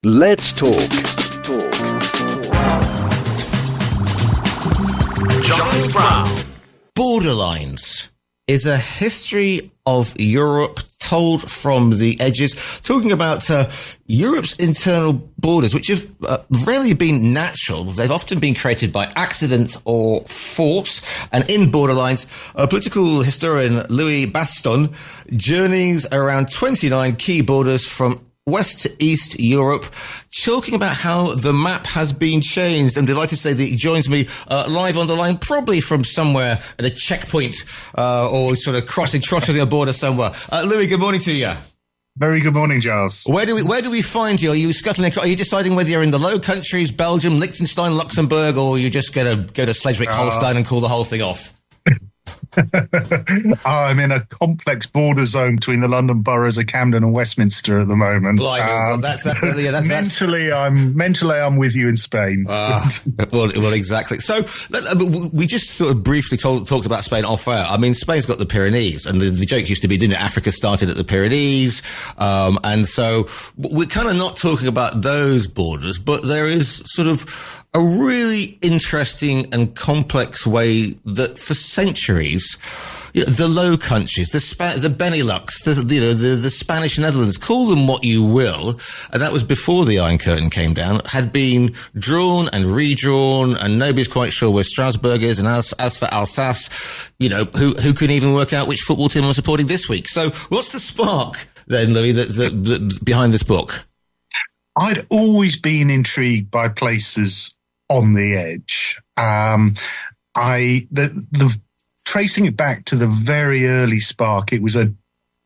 Let's talk. Giles Brown. Borderlines is a history of Europe told from the edges, talking about Europe's internal borders, which have rarely been natural. They've often been created by accident or force. And in Borderlines, political historian Louis Baston journeys around 29 key borders from West to East Europe, talking about how the map has been changed. I'm delighted to say that he joins me live on the line, probably from somewhere at a checkpoint or sort of crossing a border somewhere. Louis, good morning to you. Very good morning, Giles. Where do we find you? Are you scuttling? Are you deciding whether you're in the Low Countries, Belgium, Liechtenstein, Luxembourg, or you're just going to go to Schleswig-Holstein and call the whole thing off? I'm in a complex border zone between the London boroughs of Camden and Westminster at the moment. Mentally, I'm with you in Spain. Well, exactly. So we just sort of briefly talked about Spain off air. I mean, Spain's got the Pyrenees, and the joke used to be, didn't it? Africa started at the Pyrenees, and so we're kind of not talking about those borders, but there is sort of a really interesting and complex way that for centuries, the Low Countries, the Benelux, the Spanish Netherlands, call them what you will, and that was before the Iron Curtain came down, had been drawn and redrawn, and nobody's quite sure where Strasbourg is, and as for Alsace, who can even work out which football team I'm supporting this week? So what's the spark then, Louis, that behind this book? I'd always been intrigued by places on the edge. Tracing it back to the very early spark, it was a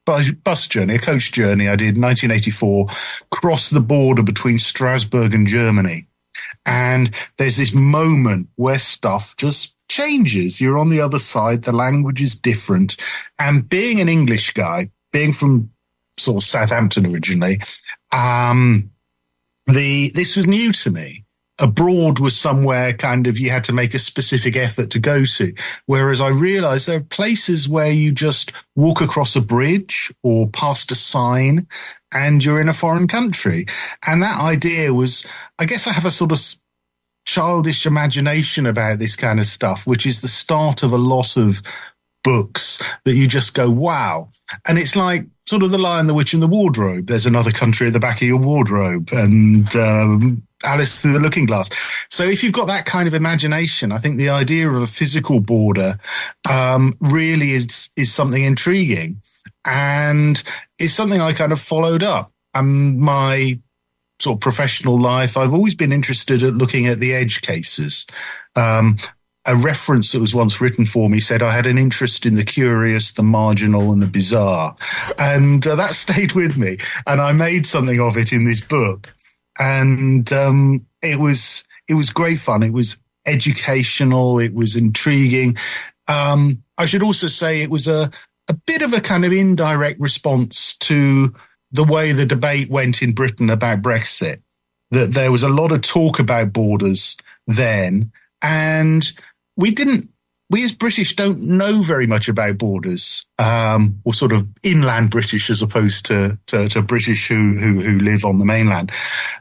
bus journey, a coach journey I did in 1984, crossed the border between Strasbourg and Germany. And there's this moment where stuff just changes. You're on the other side, the language is different. And being an English guy, being from sort of Southampton originally, this was new to me. Abroad was somewhere kind of you had to make a specific effort to go to. Whereas I realized there are places where you just walk across a bridge or past a sign and you're in a foreign country. And that idea was, I guess I have a sort of childish imagination about this kind of stuff, which is the start of a lot of books that you just go, wow. And it's like sort of The Lion, the Witch and the Wardrobe. There's another country at the back of your wardrobe, and Alice Through the Looking Glass. So if you've got that kind of imagination, I think the idea of a physical border really is something intriguing, and it's something I kind of followed up. My sort of professional life, I've always been interested at looking at the edge cases. A reference that was once written for me said I had an interest in the curious, the marginal, and the bizarre. And that stayed with me. And I made something of it in this book. And it was great fun. It was educational. It was intriguing. I should also say it was a bit of a kind of indirect response to the way the debate went in Britain about Brexit. That there was a lot of talk about borders then, and we as British don't know very much about borders, or sort of inland British as opposed to British who live on the mainland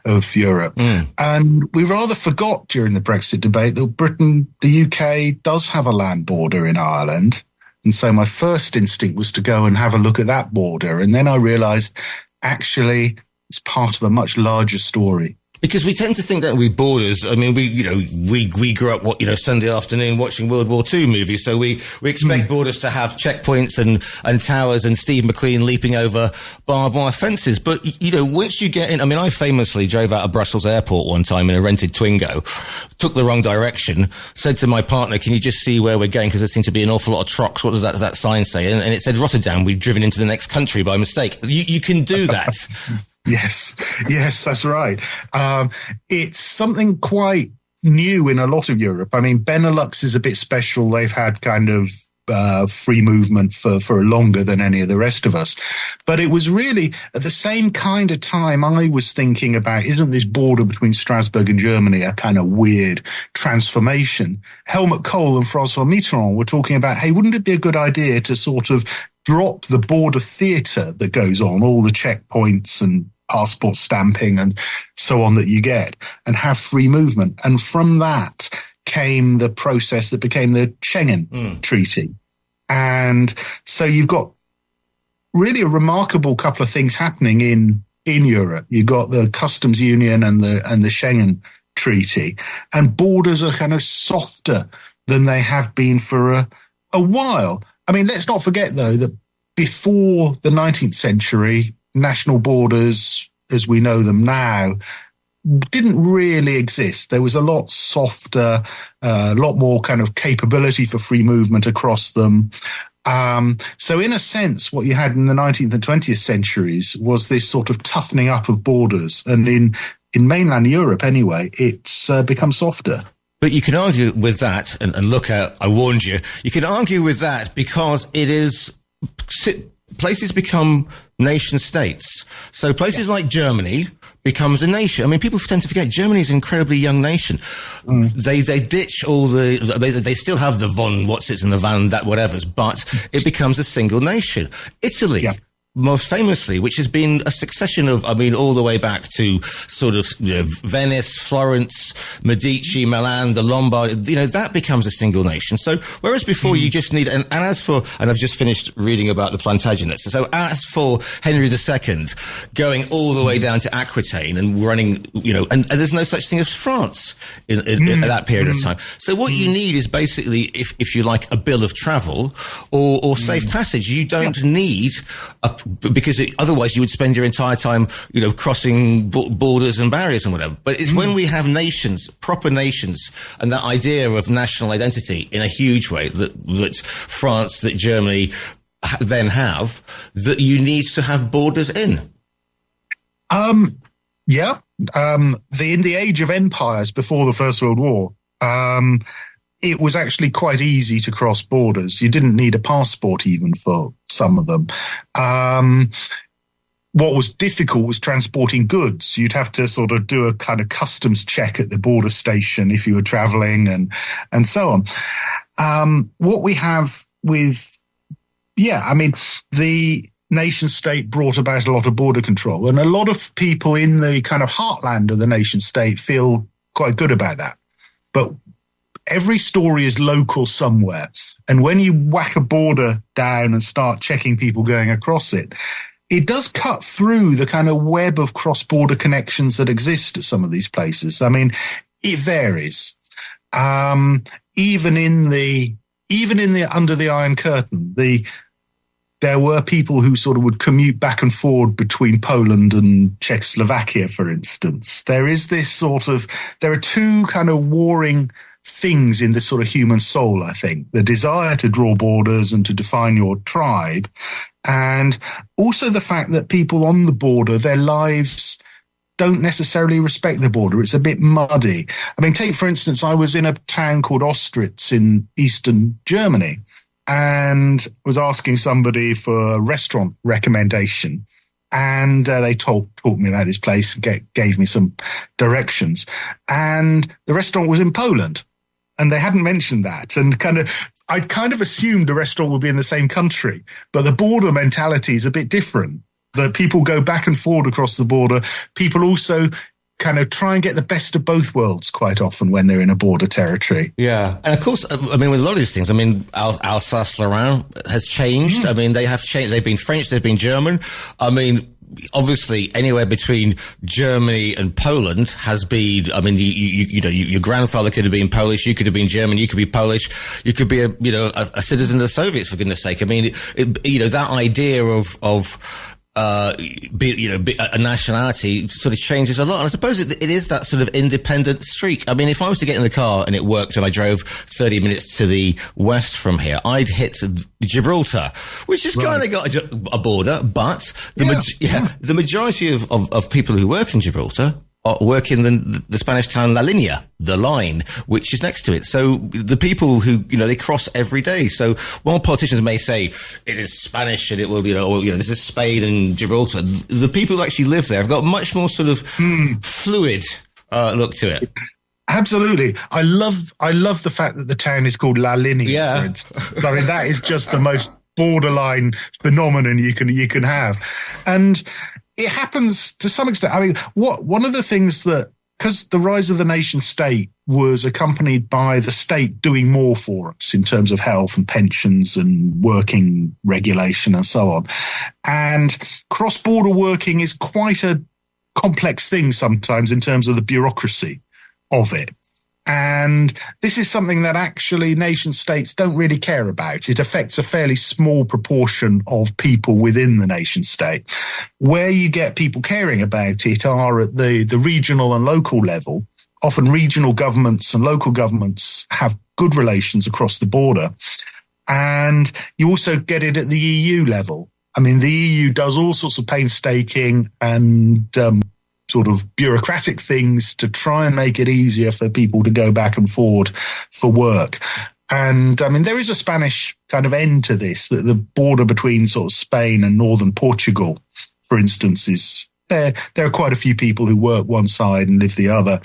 of Europe. And we rather forgot during the Brexit debate that the UK does have a land border in Ireland. And so my first instinct was to go and have a look at that border. And then I realized actually it's part of a much larger story. Because we tend to think that with borders, I mean, we grew up, Sunday afternoon watching World War II movies. So we expect borders to have checkpoints and towers and Steve McQueen leaping over barbed wire fences. But, once you get in, I mean, I famously drove out of Brussels airport one time in a rented Twingo, took the wrong direction, said to my partner, can you just see where we're going? Because there seemed to be an awful lot of trucks. What does that sign say? And it said Rotterdam. We'd driven into the next country by mistake. You can do that. Yes, that's right. It's something quite new in a lot of Europe. I mean, Benelux is a bit special. They've had kind of free movement for longer than any of the rest of us. But it was really at the same kind of time I was thinking about, isn't this border between Strasbourg and Germany a kind of weird transformation? Helmut Kohl and François Mitterrand were talking about, hey, wouldn't it be a good idea to sort of drop the border theatre that goes on, all the checkpoints and passport stamping and so on that you get, and have free movement. And from that came the process that became the Schengen Treaty. And so you've got really a remarkable couple of things happening in Europe. You've got the customs union and the Schengen Treaty, and borders are kind of softer than they have been for a while. I mean, let's not forget, though, that before the 19th century, national borders, as we know them now, didn't really exist. There was a lot softer, a lot more kind of capability for free movement across them. So in a sense, what you had in the 19th and 20th centuries was this sort of toughening up of borders. And in mainland Europe, anyway, it's become softer. But you can argue with that, and look out, I warned you, you can argue with that because it is, places become nation states. So places like Germany becomes a nation. I mean, people tend to forget Germany is an incredibly young nation. They ditch all they still have the von what's-its and the van that whatever's, but it becomes a single nation. Italy. Yeah. Most famously, which has been a succession of, I mean, all the way back to sort of Venice, Florence, Medici, Milan, the Lombard, that becomes a single nation. So, whereas before you just need, and as for, and I've just finished reading about the Plantagenets. So, as for Henry II going all the way down to Aquitaine and running, and there's no such thing as France in that period of time. So, what you need is basically, if you like, a bill of travel or safe passage. You don't need because otherwise you would spend your entire time, crossing borders and barriers and whatever. But it's when we have nations, proper nations, and that idea of national identity in a huge way that France, that Germany then have, that you need to have borders in. In the age of empires before the First World War, it was actually quite easy to cross borders. You didn't need a passport even for some of them. What was difficult was transporting goods. You'd have to sort of do a kind of customs check at the border station if you were traveling and so on. What we have with, the nation state brought about a lot of border control, and a lot of people in the kind of heartland of the nation state feel quite good about that. But every story is local somewhere. And when you whack a border down and start checking people going across it, it does cut through the kind of web of cross-border connections that exist at some of these places. I mean, it varies. Even in the under the Iron Curtain, there were people who sort of would commute back and forward between Poland and Czechoslovakia, for instance. There are two kind of warring things in this sort of human soul, I think. The desire to draw borders and to define your tribe, and also the fact that people on the border, their lives don't necessarily respect the border. It's a bit muddy. I mean, take, for instance, I was in a town called Ostritz in eastern Germany and was asking somebody for a restaurant recommendation. And they taught me about this place, gave me some directions. And the restaurant was in Poland. And they hadn't mentioned that. And I'd kind of assumed the restaurant would be in the same country. But the border mentality is a bit different. The people go back and forward across the border. People also kind of try and get the best of both worlds quite often when they're in a border territory. Yeah. And of course, I mean, with a lot of these things, I mean, Alsace-Lorraine has changed. I mean, they have changed. They've been French, they've been German. I mean, obviously, anywhere between Germany and Poland has been, I mean, your grandfather could have been Polish, you could have been German, you could be Polish, you could be a citizen of the Soviets, for goodness sake. I mean, that idea of a nationality sort of changes a lot. And I suppose it is that sort of independent streak. I mean, if I was to get in the car and it worked and I drove 30 minutes to the west from here, I'd hit Gibraltar, which has kind of got a border, but the majority of people who work in Gibraltar work in the Spanish town La Linea, the line, which is next to it. So the people who, they cross every day. So while politicians may say it is Spanish and it will, this is Spain and Gibraltar, the people who actually live there have got much more sort of fluid look to it. Absolutely. I love the fact that the town is called La Linea, for instance. I mean, that is just the most borderline phenomenon you can have. And it happens to some extent. I mean, one of the things that, because the rise of the nation state was accompanied by the state doing more for us in terms of health and pensions and working regulation and so on. And cross-border working is quite a complex thing sometimes in terms of the bureaucracy of it. And this is something that actually nation states don't really care about. It affects a fairly small proportion of people within the nation state. Where you get people caring about it are at the regional and local level. Often regional governments and local governments have good relations across the border. And you also get it at the EU level. I mean, the EU does all sorts of painstaking and sort of bureaucratic things to try and make it easier for people to go back and forward for work. And I mean, there is a Spanish kind of end to this, that the border between sort of Spain and northern Portugal, for instance, is there are quite a few people who work one side and live the other.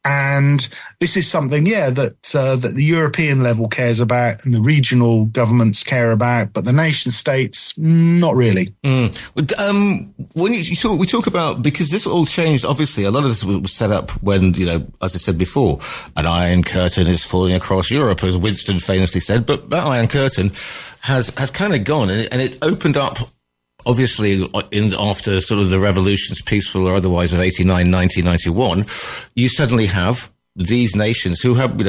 And this is something, that the European level cares about and the regional governments care about, but the nation states, not really. When we talk about, because this all changed, obviously, a lot of this was set up when, as I said before, an iron curtain is falling across Europe, as Winston famously said, but that iron curtain has kind of gone, and it opened up, obviously, after sort of the revolutions, peaceful or otherwise, of 89, 90, 91, you suddenly have these nations who have,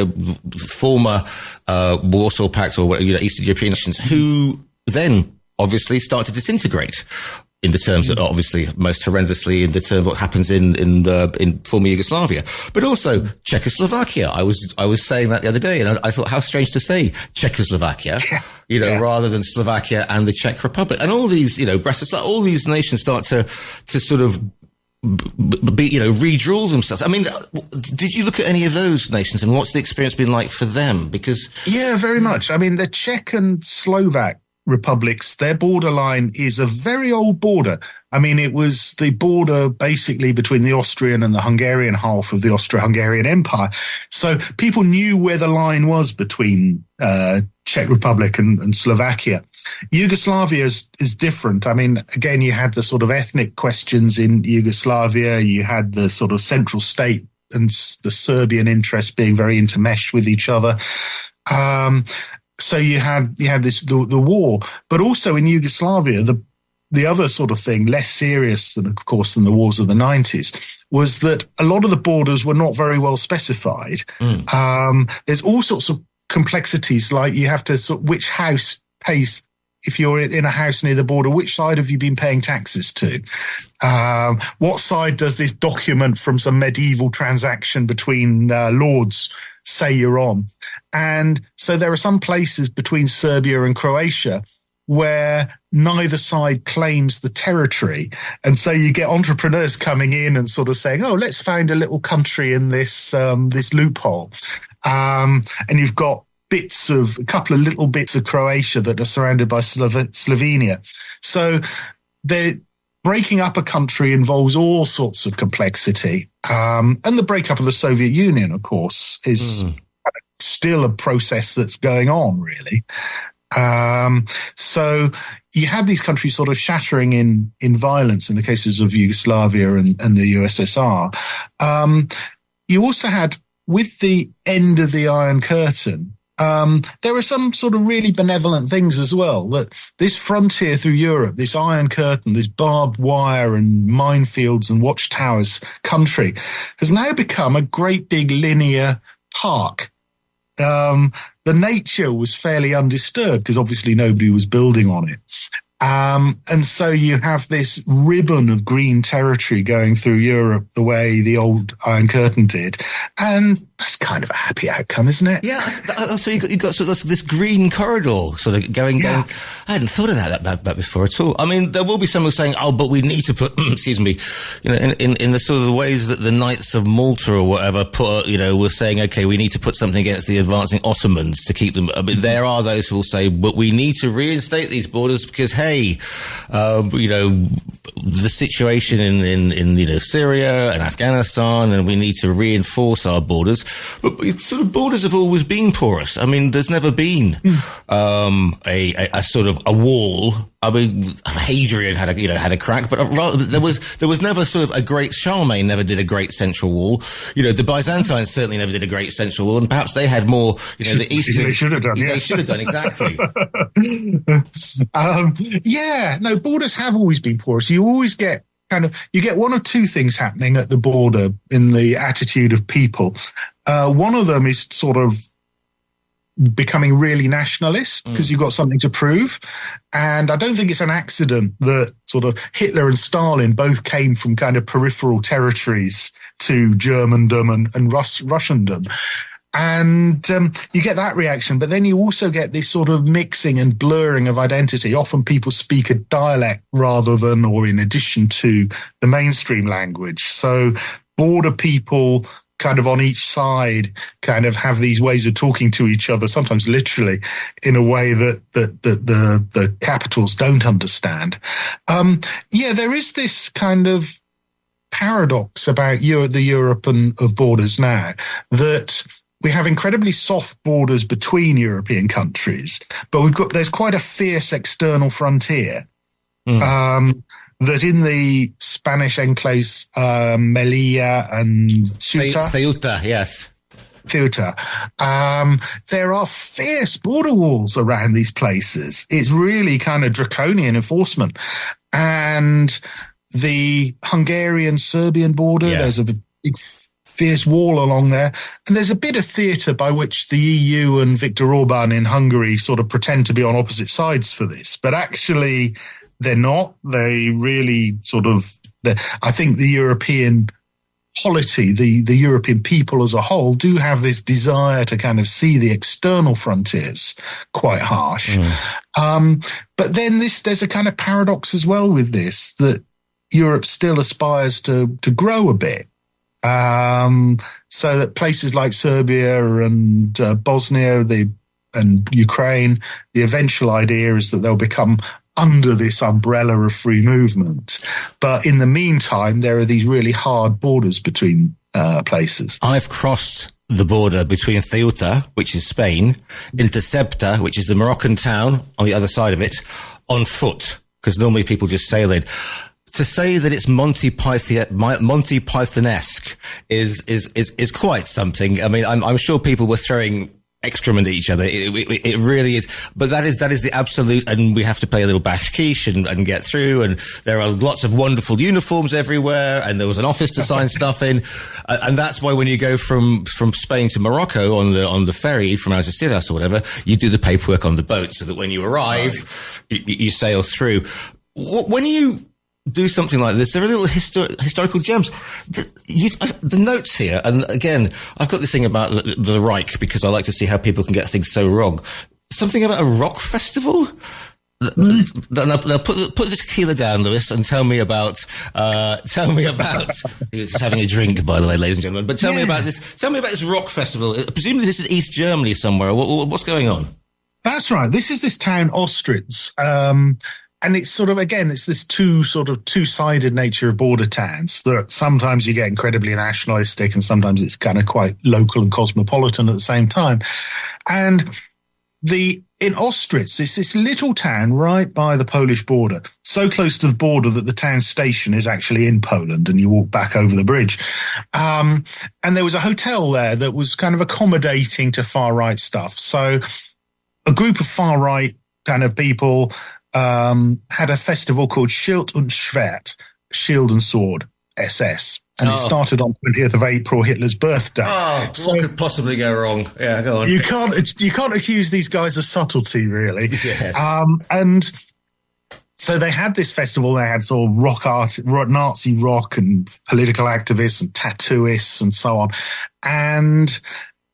former Warsaw Pact or Eastern European nations who then obviously start to disintegrate. In the terms that obviously most horrendously in the term of what happens in former Yugoslavia, but also Czechoslovakia. I was saying that the other day, and I thought how strange to say Czechoslovakia, rather than Slovakia and the Czech Republic, and all these, Bratislava, all these nations start to sort of redraw themselves. I mean, did you look at any of those nations, and what's the experience been like for them? Because very much. I mean, the Czech and Slovak republics, their borderline is a very old border. I mean, it was the border basically between the Austrian and the Hungarian half of the Austro-Hungarian Empire. So people knew where the line was between Czech Republic and Slovakia. Yugoslavia is different. I mean, again, you had the sort of ethnic questions in Yugoslavia. You had the sort of central state and the Serbian interests being very intermeshed with each other. So you had the war, but also in Yugoslavia, the other sort of thing, less serious than, of course, than the wars of the 90s, was that a lot of the borders were not very well specified. There's all sorts of complexities, like you have to which house pays, if you're in a house near the border, which side have you been paying taxes to? What side does this document from some medieval transaction between lords say you're on? And so there are some places between Serbia and Croatia where neither side claims the territory. And so you get entrepreneurs coming in and sort of saying, oh, let's find a little country in this loophole. And you've got a couple of little bits of Croatia that are surrounded by Slovenia. So breaking up a country involves all sorts of complexity. And the breakup of the Soviet Union, of course, is still a process that's going on, really. So you had these countries sort of shattering in violence in the cases of Yugoslavia and the USSR. You also had, with the end of the Iron Curtain, there are some sort of really benevolent things as well. That this frontier through Europe, this Iron Curtain, this barbed wire and minefields and watchtowers country has now become a great big linear park. The nature was fairly undisturbed because obviously nobody was building on it. And so you have this ribbon of green territory going through Europe the way the old Iron Curtain did. And that's kind of a happy outcome, isn't it? Yeah. So you got sort of this green corridor sort of going. I hadn't thought of that before at all. I mean, there will be someone saying, oh, but we need to put, excuse me, in the sort of the ways that the Knights of Malta or whatever were saying, okay, we need to put something against the advancing Ottomans to keep them. I mean, there are those who will say, but we need to reinstate these borders because, hey, the situation in Syria and Afghanistan, and we need to reinforce our borders. But sort of borders have always been porous. I mean, there's never been a sort of a wall. I mean, Hadrian had a crack, but there was never sort of a great. Charlemagne never did a great central wall. You know, the Byzantines certainly never did a great central wall, and perhaps they had more. You know, the Eastern. They should have done. They should have done exactly. No, borders have always been porous. You always get you get one of two things happening at the border in the attitude of people. One of them is sort of becoming really nationalist because you've got something to prove. And I don't think it's an accident that sort of Hitler and Stalin both came from kind of peripheral territories to Germandom and Russiandom. And you get that reaction, but then you also get this sort of mixing and blurring of identity. Often people speak a dialect rather than or in addition to the mainstream language. So border people kind of on each side kind of have these ways of talking to each other, sometimes literally, in a way that the capitals don't understand. There is this kind of paradox about the Europe of borders now, that we have incredibly soft borders between European countries, but there's quite a fierce external frontier. That in the Spanish enclaves, Melilla and Ceuta, yes. Ceuta, there are fierce border walls around these places. It's really kind of draconian enforcement. And the Hungarian-Serbian border, there's a big fierce wall along there. And there's a bit of theatre by which the EU and Viktor Orban in Hungary sort of pretend to be on opposite sides for this. But actually, they're not. They really sort of, I think the European polity, the European people as a whole do have this desire to kind of see the external frontiers quite harsh. But then there's a kind of paradox as well with this, that Europe still aspires to grow a bit. So that places like Serbia and Bosnia and Ukraine, the eventual idea is that they'll become under this umbrella of free movement. But in the meantime, there are these really hard borders between places. I've crossed the border between Ceuta, which is Spain, into Ceuta, which is the Moroccan town on the other side of it, on foot, because normally people just sail in. To say that it's Monty Python-esque is quite something. I mean, I'm sure people were throwing excrement at each other. It really is. But that is the absolute, and we have to play a little bashkish and get through. And there are lots of wonderful uniforms everywhere. And there was an office to sign stuff in. And that's why when you go from Spain to Morocco on the ferry from Algeciras or whatever, you do the paperwork on the boat so that when you arrive, you sail through. When you do something like this, there are little historical gems. The notes here, and again, I've got this thing about the Reich because I like to see how people can get things so wrong. Something about a rock festival? Now put the tequila down, Lewis, and tell me about just having a drink, by the way, ladies and gentlemen, but tell me about this rock festival. Presumably this is East Germany somewhere. What's going on? That's right. This is this town, Ostritz. And it's sort of, again, it's this two-sided nature of border towns that sometimes you get incredibly nationalistic and sometimes it's kind of quite local and cosmopolitan at the same time. And in Ostritz, it's this little town right by the Polish border, so close to the border that the town station is actually in Poland and you walk back over the bridge. And there was a hotel there that was kind of accommodating to far-right stuff. So a group of far-right kind of people had a festival called Schild und Schwert, Shield and Sword, SS. And it started on 20th of April, Hitler's birthday. What could possibly go wrong? Yeah, go on. You can't accuse these guys of subtlety, really. Yes. And so they had this festival. They had sort of rock art, Nazi rock and political activists and tattooists and so on. And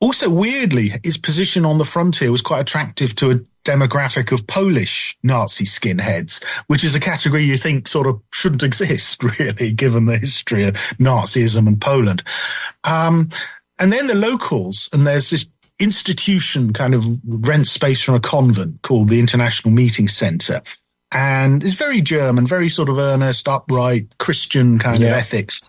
also, weirdly, its position on the frontier was quite attractive to a demographic of Polish Nazi skinheads, which is a category you think sort of shouldn't exist, really, given the history of Nazism in Poland. And then the locals, and there's this institution kind of rents space from a convent called the International Meeting Centre. And it's very German, very sort of earnest, upright, Christian kind of ethics.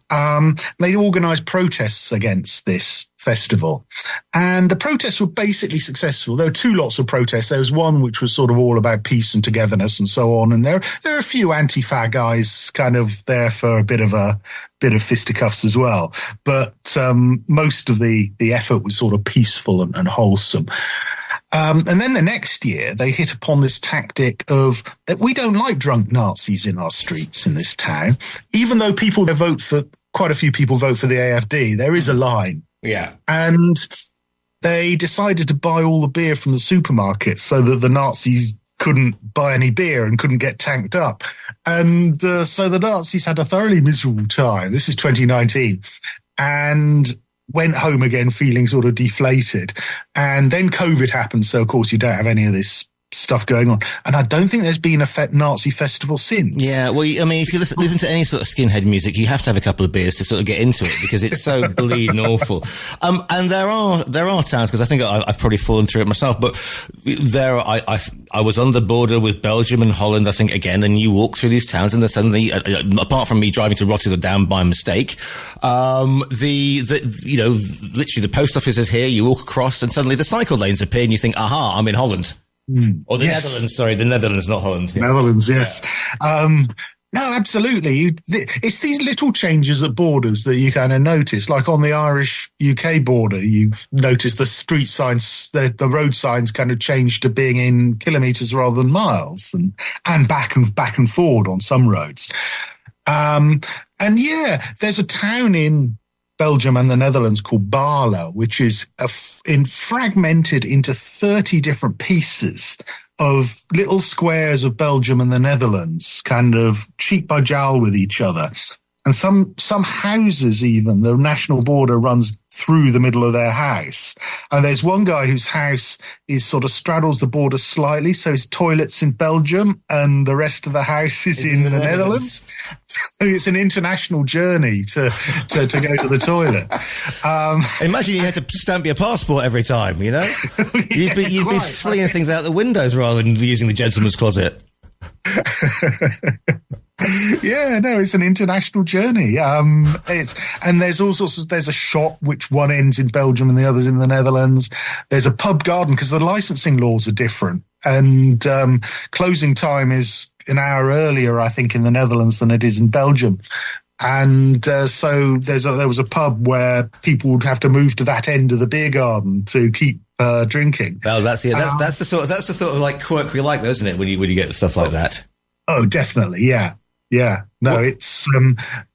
They organised protests against this festival. And the protests were basically successful. There were two lots of protests. There was one which was sort of all about peace and togetherness and so on. And there are a few anti-fa guys kind of there for a bit of fisticuffs as well. But most of the effort was sort of peaceful and wholesome. And then the next year, they hit upon this tactic of that we don't like drunk Nazis in our streets in this town. Even though quite a few people vote for the AFD, there is a line. Yeah. And they decided to buy all the beer from the supermarket so that the Nazis couldn't buy any beer and couldn't get tanked up. And so the Nazis had a thoroughly miserable time. This is 2019. And went home again feeling sort of deflated. And then COVID happened. So, of course, you don't have any of this stuff going on. And I don't think there's been a Nazi festival since. Yeah, well, I mean, if you listen to any sort of skinhead music, you have to have a couple of beers to sort of get into it because it's so bleeding awful. And there are towns, because I think I've probably fallen through it myself, but I was on the border with Belgium and Holland, I think, again, and you walk through these towns and then suddenly, apart from me driving to Rotterdam by mistake, literally the post office is here, you walk across and suddenly the cycle lanes appear and you think, aha, I'm in Holland. Or the Netherlands, sorry, the Netherlands, not Holland. Yeah. Netherlands, yes. Yeah. No, absolutely. It's these little changes at borders that you kind of notice. Like on the Irish-UK border, you've noticed the street signs, the road signs kind of changed to being in kilometres rather than miles, and back and forward on some roads. And yeah, there's a town in Belgium and the Netherlands called Barlo, which is fragmented into 30 different pieces of little squares of Belgium and the Netherlands, kind of cheek by jowl with each other. And some houses even, the national border runs through the middle of their house. And there's one guy whose house is sort of straddles the border slightly, so his toilet's in Belgium and the rest of the house is in the Netherlands. So it's an international journey to go to the toilet. Imagine you had to stamp your passport every time, you know? You'd be fleeing things out the windows rather than using the gentleman's closet. Yeah, no, it's an international journey. And there's all sorts of, there's a shop which one ends in Belgium and the other's in the Netherlands. There's a pub garden because the licensing laws are different. And closing time is an hour earlier, I think, in the Netherlands than it is in Belgium. And so there was a pub where people would have to move to that end of the beer garden to keep drinking. Well, that's the sort of like quirk we like, though, isn't it? When you get stuff like that. Oh, definitely, yeah. Yeah, no, it's,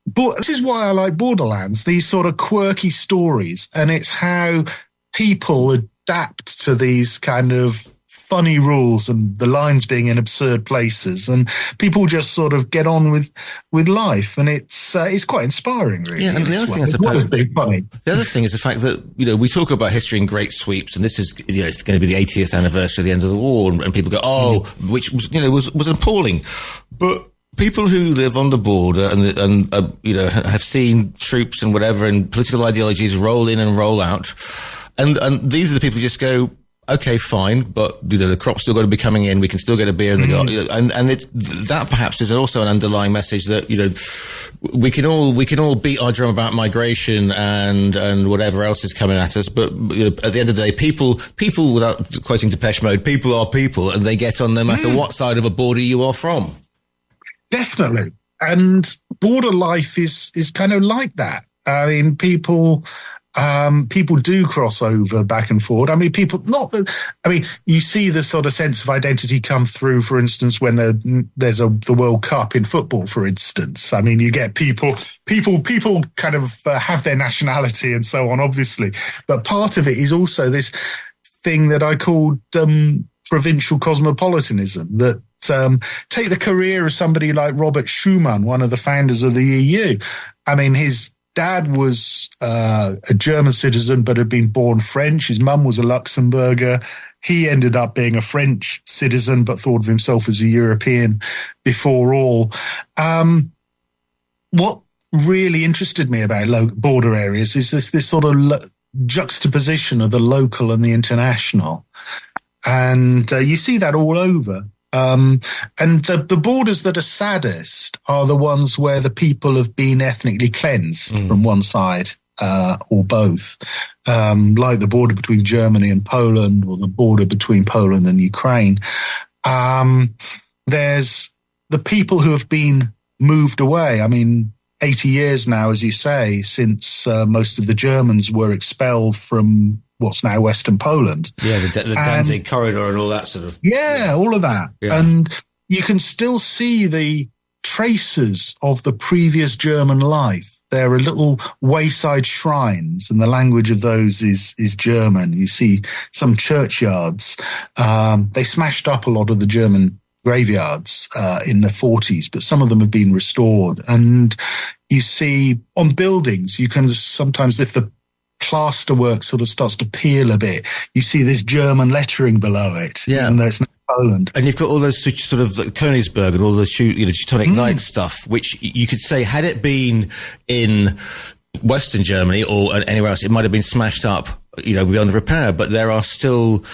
but this is why I like Borderlands, these sort of quirky stories, and it's how people adapt to these kind of funny rules and the lines being in absurd places, and people just sort of get on with life, and it's quite inspiring, really. Yeah, and the other thing the other thing is the fact that, we talk about history in great sweeps, and this is, it's going to be the 80th anniversary of the end of the war, and people go, which was, was appalling, but people who live on the border and have seen troops and whatever and political ideologies roll in and roll out, and these are the people who just go, okay, fine, but the crop's still got to be coming in. We can still get a beer in the garden, and that perhaps is also an underlying message that we can all beat our drum about migration and whatever else is coming at us. But at the end of the day, people, without quoting Depeche Mode, people are people, and they get on no matter what side of a border you are from. Definitely. And border life is kind of like that. I mean, people do cross over back and forward. I mean, you see the sort of sense of identity come through, for instance, when there's the World Cup in football, for instance. I mean, you get people kind of have their nationality and so on, obviously. But part of it is also this thing that I called provincial cosmopolitanism, that take the career of somebody like Robert Schuman, one of the founders of the EU. I mean, his dad was a German citizen but had been born French. His mum was a Luxembourger. He ended up being a French citizen but thought of himself as a European before all. What really interested me about border areas is this sort of juxtaposition of the local and the international. And you see that all over. And the borders that are saddest are the ones where the people have been ethnically cleansed from one side or both, like the border between Germany and Poland, or the border between Poland and Ukraine. There's the people who have been moved away. I mean, 80 years now, as you say, since most of the Germans were expelled from what's now Western Poland. Yeah, the Danzig corridor and all that sort of. Yeah, all of that. Yeah. And you can still see the traces of the previous German life. There are little wayside shrines, and the language of those is German. You see some churchyards. They smashed up a lot of the German graveyards in the 40s, but some of them have been restored. And you see on buildings, you can sometimes, if the plasterwork sort of starts to peel a bit, you see this German lettering below it, even though it's not Poland. And you've got all those sort of like Königsberg and all the Teutonic Knight stuff, which you could say, had it been in Western Germany or anywhere else, it might have been smashed up, beyond repair. But there are still,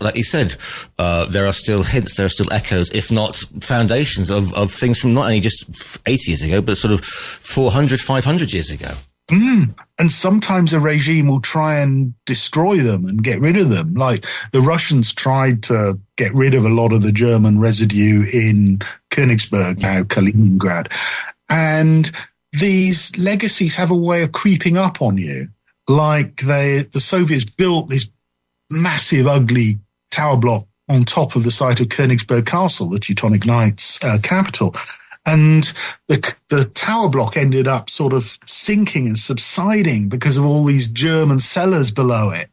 like you said, there are still hints, there are still echoes, if not foundations of things from not only just 80 years ago, but sort of 400, 500 years ago. And sometimes a regime will try and destroy them and get rid of them. Like the Russians tried to get rid of a lot of the German residue in Königsberg, now Kaliningrad. And these legacies have a way of creeping up on you. Like the Soviets built this massive, ugly tower block on top of the site of Königsberg Castle, the Teutonic Knights' capital. And the tower block ended up sort of sinking and subsiding because of all these German cellars below it.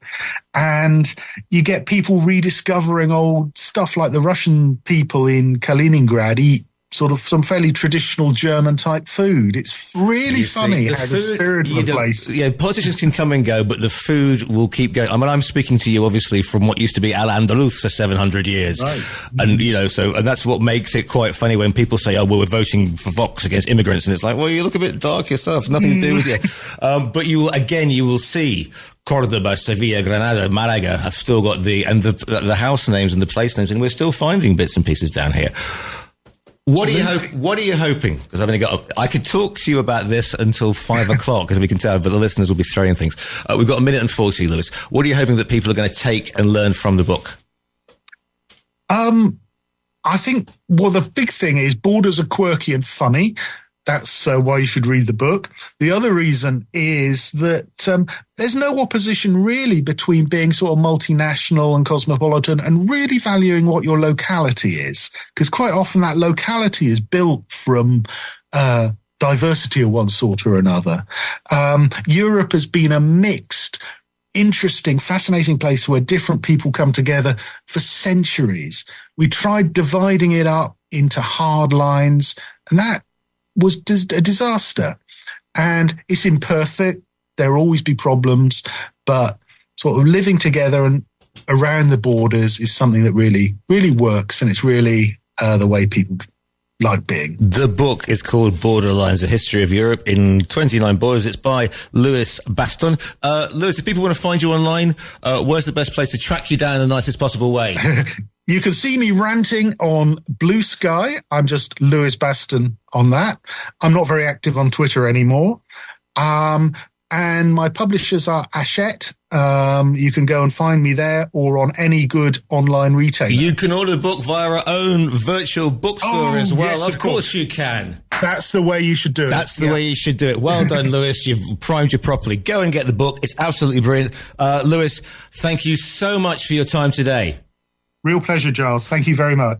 And you get people rediscovering old stuff, like the Russian people in Kaliningrad eat sort of some fairly traditional German type food. It's really funny how the spirit of the place. Yeah, politicians can come and go, but the food will keep going. I mean, I'm speaking to you obviously from what used to be Al-Andalus for 700 years. Right. And, and that's what makes it quite funny when people say, oh, well, we're voting for Vox against immigrants. And it's like, well, you look a bit dark yourself, nothing to do with you. But you will see Cordoba, Sevilla, Granada, Malaga have still got the house names and the place names, and we're still finding bits and pieces down here. What are you hoping? Because I could talk to you about this until 5 o'clock, as we can tell, but the listeners will be throwing things. We've got 1 minute and 40, Lewis. What are you hoping that people are going to take and learn from the book? I think, the big thing is borders are quirky and funny. That's why you should read the book. The other reason is that there's no opposition really between being sort of multinational and cosmopolitan and really valuing what your locality is. Because quite often that locality is built from diversity of one sort or another. Europe has been a mixed, interesting, fascinating place where different people come together for centuries. We tried dividing it up into hard lines, and that was a disaster. And it's imperfect. There will always be problems, but sort of living together and around the borders is something that really, really works. And it's really the way people like being. The book is called Borderlines, A History of Europe in 29 Borders. It's by Lewis Baston. Lewis, if people want to find you online, where's the best place to track you down in the nicest possible way? You can see me ranting on Blue Sky. I'm just Lewis Baston on that. I'm not very active on Twitter anymore. And my publishers are Hachette. You can go and find me there or on any good online retailer. You can order the book via our own virtual bookstore as well. Yes, of course you can. That's the way you should do it. That's the way you should do it. Well done, Lewis. You've primed you properly. Go and get the book. It's absolutely brilliant. Lewis, thank you so much for your time today. Real pleasure, Giles. Thank you very much.